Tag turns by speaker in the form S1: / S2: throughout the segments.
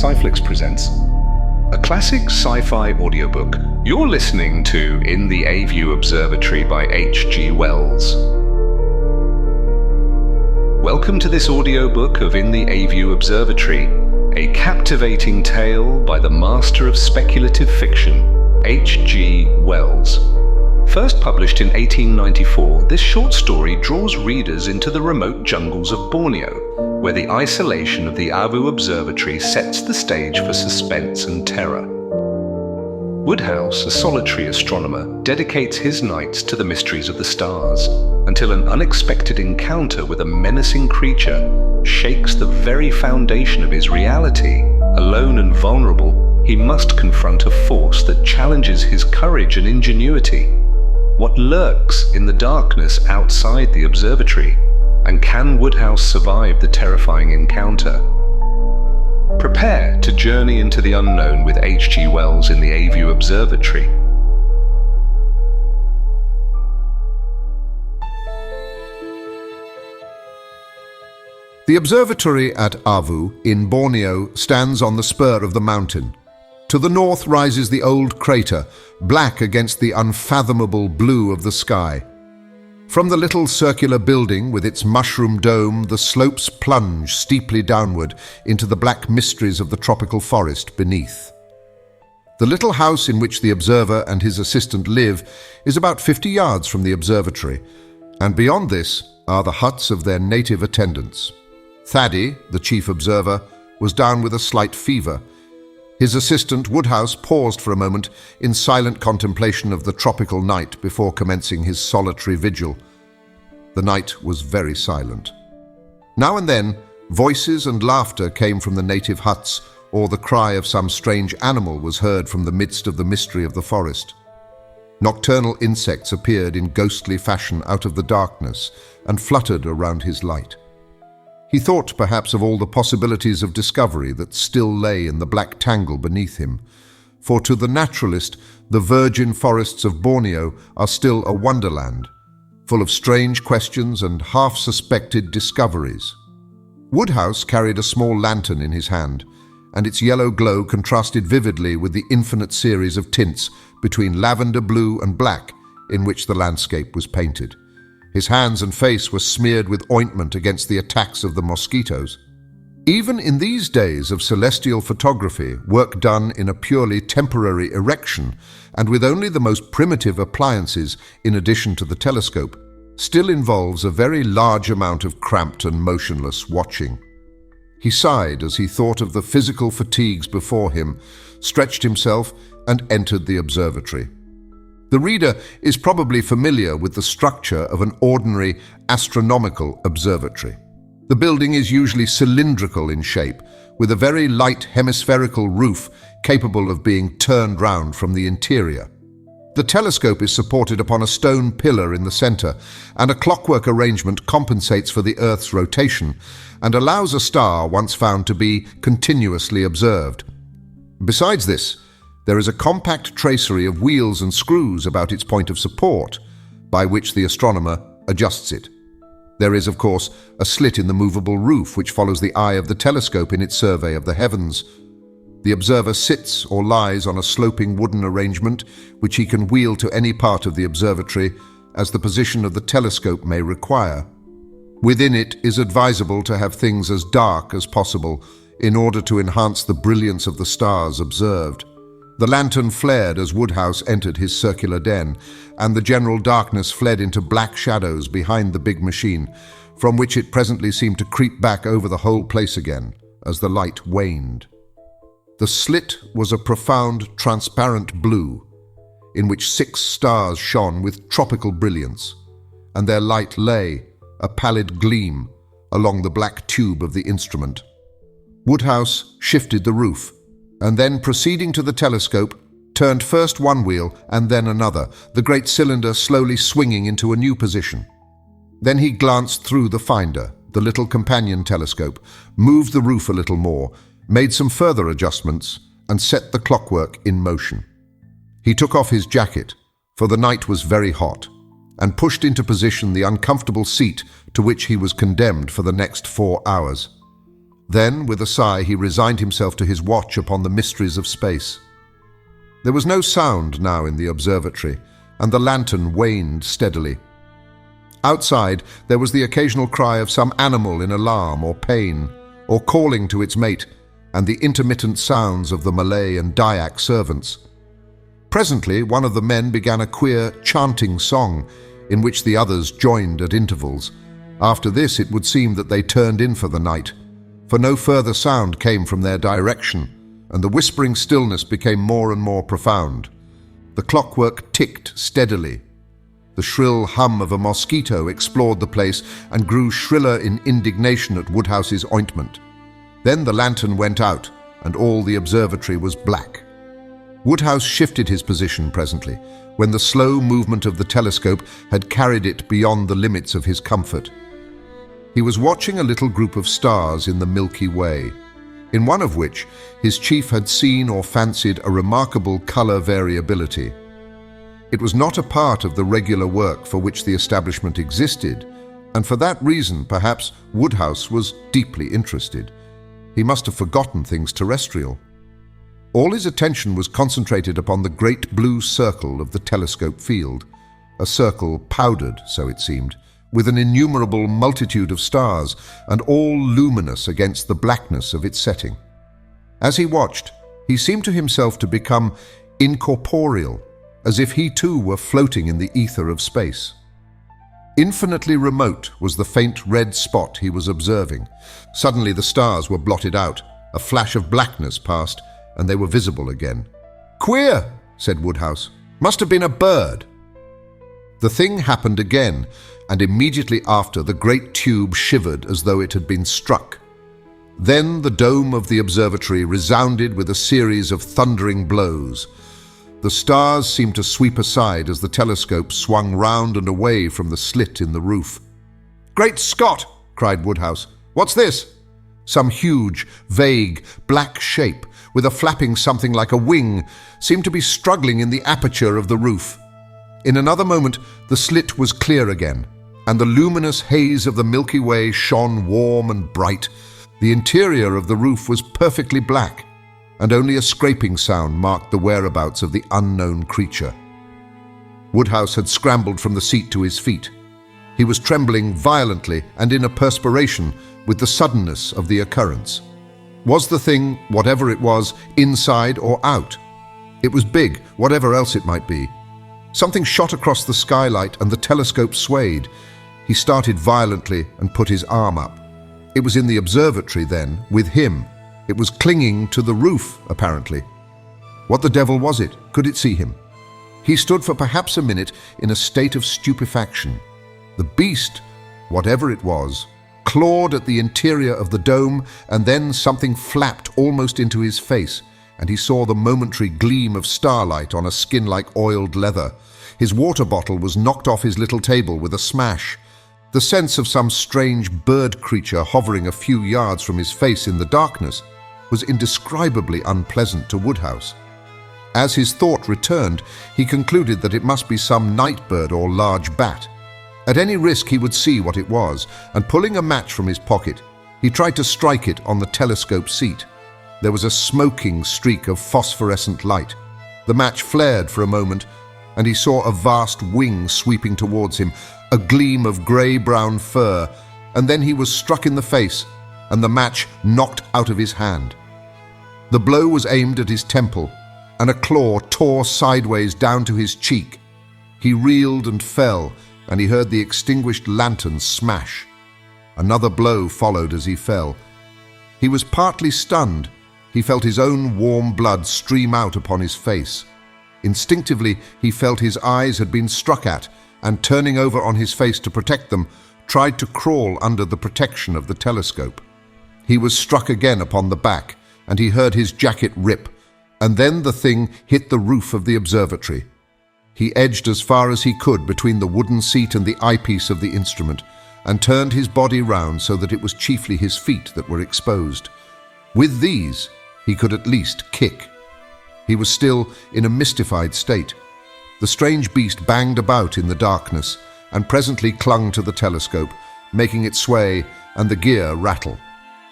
S1: Sci-Flix presents a classic sci-fi audiobook. You're listening to In the Avu Observatory by H.G. Wells. Welcome to this audiobook of In the Avu Observatory, a captivating tale by the master of speculative fiction, H.G. Wells. First published in 1894, this short story draws readers into the remote jungles of Borneo, where the isolation of the Avu Observatory sets the stage for suspense and terror. Woodhouse, a solitary astronomer, dedicates his nights to the mysteries of the stars, until an unexpected encounter with a menacing creature shakes the very foundation of his reality. Alone and vulnerable, he must confront a force that challenges his courage and ingenuity. What lurks in the darkness outside the observatory? And can Woodhouse survive the terrifying encounter? Prepare to journey into the unknown with H.G. Wells in the Avu Observatory.
S2: The observatory at Avu in Borneo stands on the spur of the mountain. To the north rises the old crater, black against the unfathomable blue of the sky. From the little circular building with its mushroom dome, the slopes plunge steeply downward into the black mysteries of the tropical forest beneath. The little house in which the observer and his assistant live is about 50 yards from the observatory, and beyond this are the huts of their native attendants. Thaddy, the chief observer, was down with a slight fever. His assistant, Woodhouse, paused for a moment in silent contemplation of the tropical night before commencing his solitary vigil. The night was very silent. Now and then, voices and laughter came from the native huts, or the cry of some strange animal was heard from the midst of the mystery of the forest. Nocturnal insects appeared in ghostly fashion out of the darkness and fluttered around his light. He thought perhaps of all the possibilities of discovery that still lay in the black tangle beneath him, for to the naturalist the virgin forests of Borneo are still a wonderland, full of strange questions and half-suspected discoveries. Woodhouse carried a small lantern in his hand, and its yellow glow contrasted vividly with the infinite series of tints between lavender blue and black in which the landscape was painted. His hands and face were smeared with ointment against the attacks of the mosquitoes. Even in these days of celestial photography, work done in a purely temporary erection and with only the most primitive appliances in addition to the telescope, still involves a very large amount of cramped and motionless watching. He sighed as he thought of the physical fatigues before him, stretched himself, and entered the observatory. The reader is probably familiar with the structure of an ordinary astronomical observatory. The building is usually cylindrical in shape, with a very light hemispherical roof capable of being turned round from the interior. The telescope is supported upon a stone pillar in the center, and a clockwork arrangement compensates for the Earth's rotation and allows a star once found to be continuously observed. Besides this, there is a compact tracery of wheels and screws about its point of support, by which the astronomer adjusts it. There is, of course, a slit in the movable roof which follows the eye of the telescope in its survey of the heavens. The observer sits or lies on a sloping wooden arrangement which he can wheel to any part of the observatory as the position of the telescope may require. Within it is advisable to have things as dark as possible in order to enhance the brilliance of the stars observed. The lantern flared as Woodhouse entered his circular den, and the general darkness fled into black shadows behind the big machine, from which it presently seemed to creep back over the whole place again as the light waned. The slit was a profound, transparent blue, in which 6 stars shone with tropical brilliance, and their light lay, a pallid gleam, along the black tube of the instrument. Woodhouse shifted the roof, and then, proceeding to the telescope, turned first one wheel and then another, the great cylinder slowly swinging into a new position. Then he glanced through the finder, the little companion telescope, moved the roof a little more, made some further adjustments, and set the clockwork in motion. He took off his jacket, for the night was very hot, and pushed into position the uncomfortable seat to which he was condemned for the next 4 hours. Then, with a sigh, he resigned himself to his watch upon the mysteries of space. There was no sound now in the observatory, and the lantern waned steadily. Outside, there was the occasional cry of some animal in alarm or pain, or calling to its mate, and the intermittent sounds of the Malay and Dayak servants. Presently, one of the men began a queer, chanting song, in which the others joined at intervals. After this, it would seem that they turned in for the night, for no further sound came from their direction, and the whispering stillness became more and more profound. The clockwork ticked steadily. The shrill hum of a mosquito explored the place and grew shriller in indignation at Woodhouse's ointment. Then the lantern went out, and all the observatory was black. Woodhouse shifted his position presently, when the slow movement of the telescope had carried it beyond the limits of his comfort. He was watching a little group of stars in the Milky Way, in one of which his chief had seen or fancied a remarkable color variability. It was not a part of the regular work for which the establishment existed, and for that reason, perhaps, Woodhouse was deeply interested. He must have forgotten things terrestrial. All his attention was concentrated upon the great blue circle of the telescope field, a circle powdered, so it seemed, with an innumerable multitude of stars, and all luminous against the blackness of its setting. As he watched, he seemed to himself to become incorporeal, as if he too were floating in the ether of space. Infinitely remote was the faint red spot he was observing. Suddenly the stars were blotted out, a flash of blackness passed, and they were visible again. "Queer," said Woodhouse. "Must have been a bird." The thing happened again, and immediately after the great tube shivered as though it had been struck. Then the dome of the observatory resounded with a series of thundering blows. The stars seemed to sweep aside as the telescope swung round and away from the slit in the roof. "Great Scott!" cried Woodhouse. "What's this?" Some huge, vague, black shape, with a flapping something like a wing, seemed to be struggling in the aperture of the roof. In another moment, the slit was clear again, and the luminous haze of the Milky Way shone warm and bright. The interior of the roof was perfectly black, and only a scraping sound marked the whereabouts of the unknown creature. Woodhouse had scrambled from the seat to his feet. He was trembling violently and in a perspiration with the suddenness of the occurrence. Was the thing, whatever it was, inside or out? It was big, whatever else it might be. Something shot across the skylight and the telescope swayed. He started violently and put his arm up. It was in the observatory then, with him. It was clinging to the roof, apparently. What the devil was it? Could it see him? He stood for perhaps a minute in a state of stupefaction. The beast, whatever it was, clawed at the interior of the dome, and then something flapped almost into his face, and he saw the momentary gleam of starlight on a skin like oiled leather. His water bottle was knocked off his little table with a smash. The sense of some strange bird creature hovering a few yards from his face in the darkness was indescribably unpleasant to Woodhouse. As his thought returned, he concluded that it must be some night bird or large bat. At any risk he would see what it was, and pulling a match from his pocket, he tried to strike it on the telescope seat. There was a smoking streak of phosphorescent light. The match flared for a moment, and he saw a vast wing sweeping towards him, a gleam of grey-brown fur, and then he was struck in the face, and the match knocked out of his hand. The blow was aimed at his temple, and a claw tore sideways down to his cheek. He reeled and fell, and he heard the extinguished lantern smash. Another blow followed as he fell. He was partly stunned. He felt his own warm blood stream out upon his face. Instinctively, he felt his eyes had been struck at, and turning over on his face to protect them, tried to crawl under the protection of the telescope. He was struck again upon the back, and he heard his jacket rip, and then the thing hit the roof of the observatory. He edged as far as he could between the wooden seat and the eyepiece of the instrument, and turned his body round so that it was chiefly his feet that were exposed. With these, he could at least kick. He was still in a mystified state. The strange beast banged about in the darkness, and presently clung to the telescope, making it sway and the gear rattle.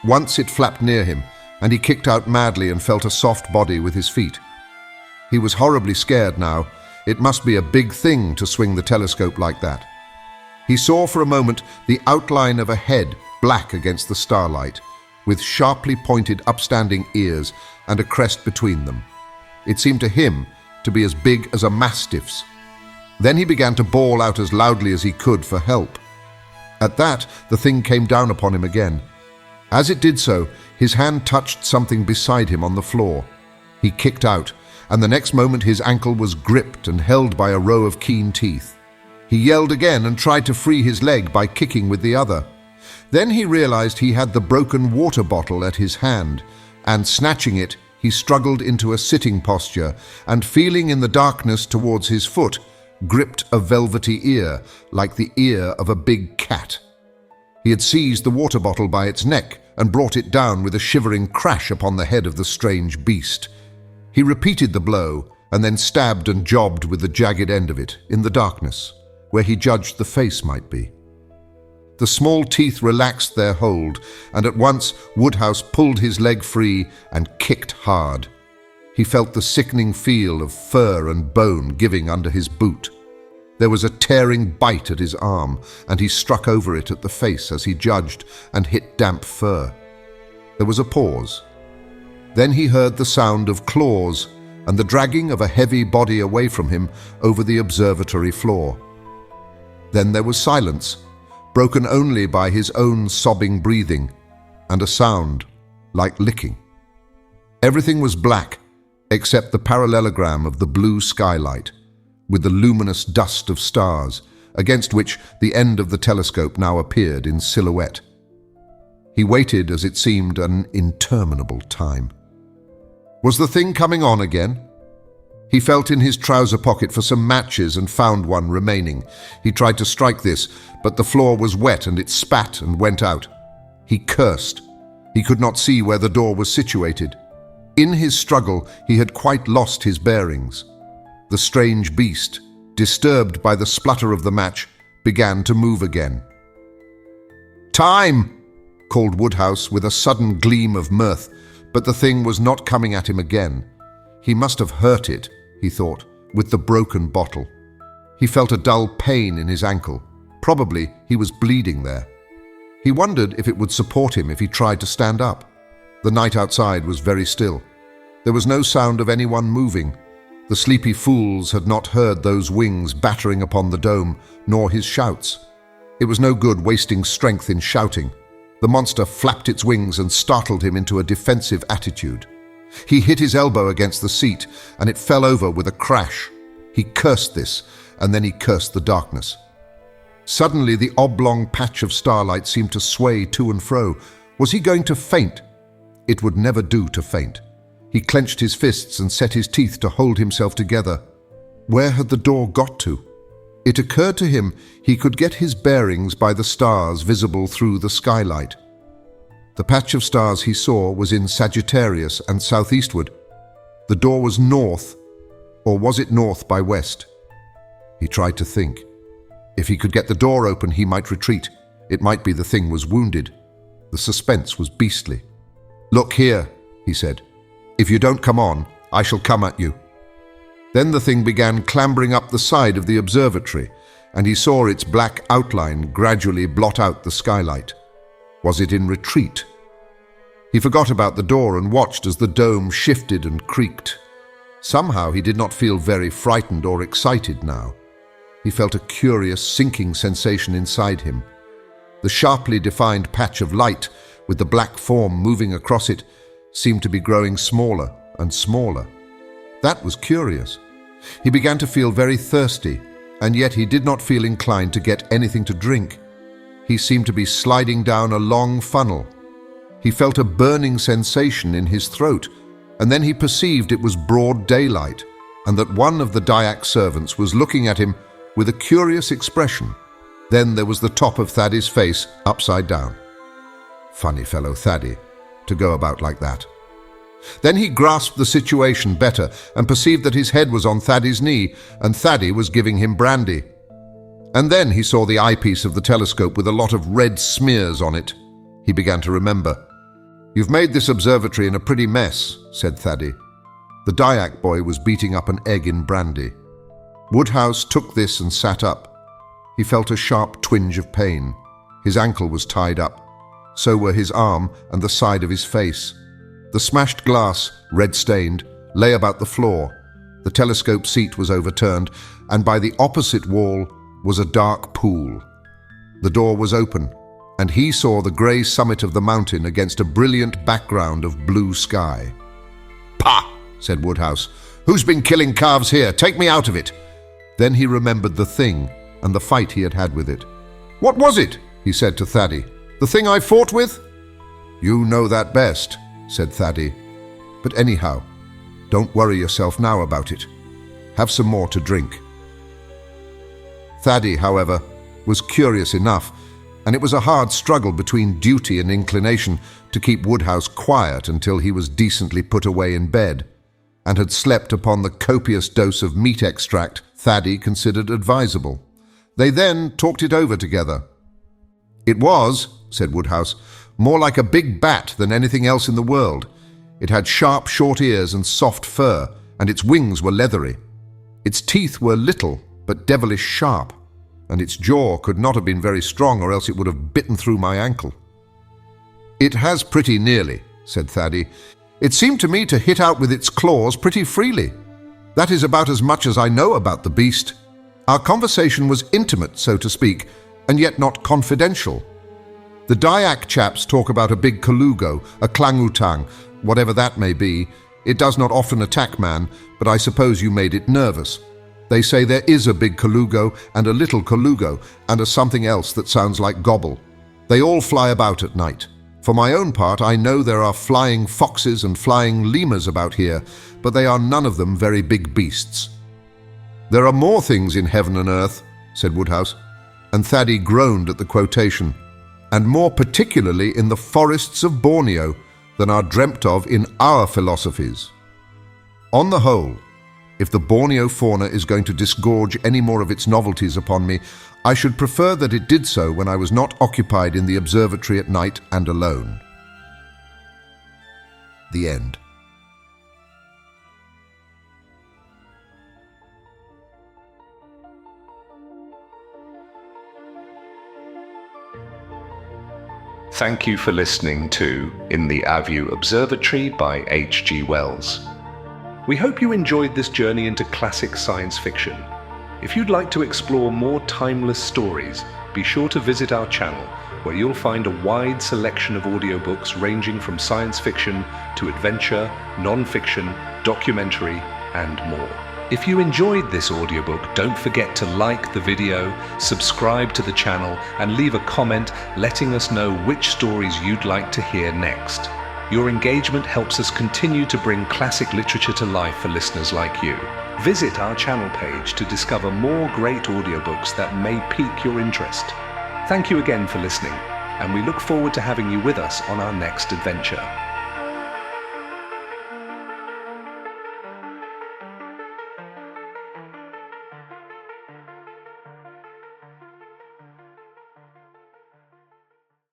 S2: Once it flapped near him, and he kicked out madly and felt a soft body with his feet. He was horribly scared now. It must be a big thing to swing the telescope like that. He saw for a moment the outline of a head black against the starlight, with sharply pointed upstanding ears and a crest between them. It seemed to him to be as big as a mastiff's. Then he began to bawl out as loudly as he could for help. At that, the thing came down upon him again. As it did so, his hand touched something beside him on the floor. He kicked out, and the next moment his ankle was gripped and held by a row of keen teeth. He yelled again and tried to free his leg by kicking with the other. Then he realized he had the broken water bottle at his hand, and snatching it, he struggled into a sitting posture and, feeling in the darkness towards his foot, gripped a velvety ear like the ear of a big cat. He had seized the water bottle by its neck and brought it down with a shivering crash upon the head of the strange beast. He repeated the blow and then stabbed and jobbed with the jagged end of it in the darkness, where he judged the face might be. The small teeth relaxed their hold, and at once Woodhouse pulled his leg free and kicked hard. He felt the sickening feel of fur and bone giving under his boot. There was a tearing bite at his arm, and he struck over it at the face as he judged and hit damp fur. There was a pause. Then he heard the sound of claws and the dragging of a heavy body away from him over the observatory floor. Then there was silence, broken only by his own sobbing breathing, and a sound like licking. Everything was black except the parallelogram of the blue skylight, with the luminous dust of stars, against which the end of the telescope now appeared in silhouette. He waited as it seemed an interminable time. Was the thing coming on again? He felt in his trouser pocket for some matches and found one remaining. He tried to strike this, but the floor was wet and it spat and went out. He cursed. He could not see where the door was situated. In his struggle, he had quite lost his bearings. The strange beast, disturbed by the splutter of the match, began to move again. "Time!" called Woodhouse with a sudden gleam of mirth, but the thing was not coming at him again. He must have hurt it, he thought, with the broken bottle. He felt a dull pain in his ankle. Probably he was bleeding there. He wondered if it would support him if he tried to stand up. The night outside was very still. There was no sound of anyone moving. The sleepy fools had not heard those wings battering upon the dome, nor his shouts. It was no good wasting strength in shouting. The monster flapped its wings and startled him into a defensive attitude. He hit his elbow against the seat, and it fell over with a crash. He cursed this, and then he cursed the darkness. Suddenly, the oblong patch of starlight seemed to sway to and fro. Was he going to faint? It would never do to faint. He clenched his fists and set his teeth to hold himself together. Where had the door got to? It occurred to him he could get his bearings by the stars visible through the skylight. The patch of stars he saw was in Sagittarius and southeastward. The door was north, or was it north by west? He tried to think. If he could get the door open, he might retreat. It might be the thing was wounded. The suspense was beastly. "Look here," he said. "If you don't come on, I shall come at you." Then the thing began clambering up the side of the observatory, and he saw its black outline gradually blot out the skylight. Was it in retreat? He forgot about the door and watched as the dome shifted and creaked. Somehow he did not feel very frightened or excited now. He felt a curious sinking sensation inside him. The sharply defined patch of light, with the black form moving across it, seemed to be growing smaller and smaller. That was curious. He began to feel very thirsty, and yet he did not feel inclined to get anything to drink. He seemed to be sliding down a long funnel. He felt a burning sensation in his throat, and then he perceived it was broad daylight, and that one of the Dyak servants was looking at him with a curious expression. Then there was the top of Thaddy's face upside down. Funny fellow Thaddy, to go about like that. Then he grasped the situation better and perceived that his head was on Thaddy's knee, and Thaddy was giving him brandy. And then he saw the eyepiece of the telescope with a lot of red smears on it. He began to remember. "You've made this observatory in a pretty mess," said Thady. The Dyak boy was beating up an egg in brandy. Woodhouse took this and sat up. He felt a sharp twinge of pain. His ankle was tied up. So were his arm and the side of his face. The smashed glass, red-stained, lay about the floor. The telescope seat was overturned, and by the opposite wall was a dark pool. The door was open, and he saw the grey summit of the mountain against a brilliant background of blue sky. "Pah!" said Woodhouse. "Who's been killing calves here? Take me out of it!" Then he remembered the thing and the fight he had had with it. "What was it?" he said to Thady. "The thing I fought with?" "You know that best," said Thady. "But anyhow, don't worry yourself now about it. Have some more to drink." Thady, however, was curious enough, and it was a hard struggle between duty and inclination to keep Woodhouse quiet until he was decently put away in bed, and had slept upon the copious dose of meat extract Thady considered advisable. They then talked it over together. "It was," said Woodhouse, "more like a big bat than anything else in the world. It had sharp, short ears and soft fur, and its wings were leathery. Its teeth were little, but devilish sharp, and its jaw could not have been very strong, or else it would have bitten through my ankle." "It has pretty nearly," said Thady. "It seemed to me to hit out with its claws pretty freely. That is about as much as I know about the beast. Our conversation was intimate, so to speak, and yet not confidential. The Dyak chaps talk about a big colugo, a klangutang, whatever that may be. It does not often attack man, but I suppose you made it nervous. They say there is a big colugo and a little colugo and a something else that sounds like gobble. They all fly about at night. For my own part, I know there are flying foxes and flying lemurs about here, but they are none of them very big beasts." "There are more things in heaven and earth," said Woodhouse, and Thady groaned at the quotation, "and more particularly in the forests of Borneo than are dreamt of in our philosophies. On the whole, if the Borneo fauna is going to disgorge any more of its novelties upon me, I should prefer that it did so when I was not occupied in the observatory at night and alone." The end.
S1: Thank you for listening to In the Avu Observatory by H.G. Wells. We hope you enjoyed this journey into classic science fiction. If you'd like to explore more timeless stories, be sure to visit our channel, where you'll find a wide selection of audiobooks ranging from science fiction to adventure, non-fiction, documentary, and more. If you enjoyed this audiobook, don't forget to like the video, subscribe to the channel, and leave a comment letting us know which stories you'd like to hear next. Your engagement helps us continue to bring classic literature to life for listeners like you. Visit our channel page to discover more great audiobooks that may pique your interest. Thank you again for listening, and we look forward to having you with us on our next adventure.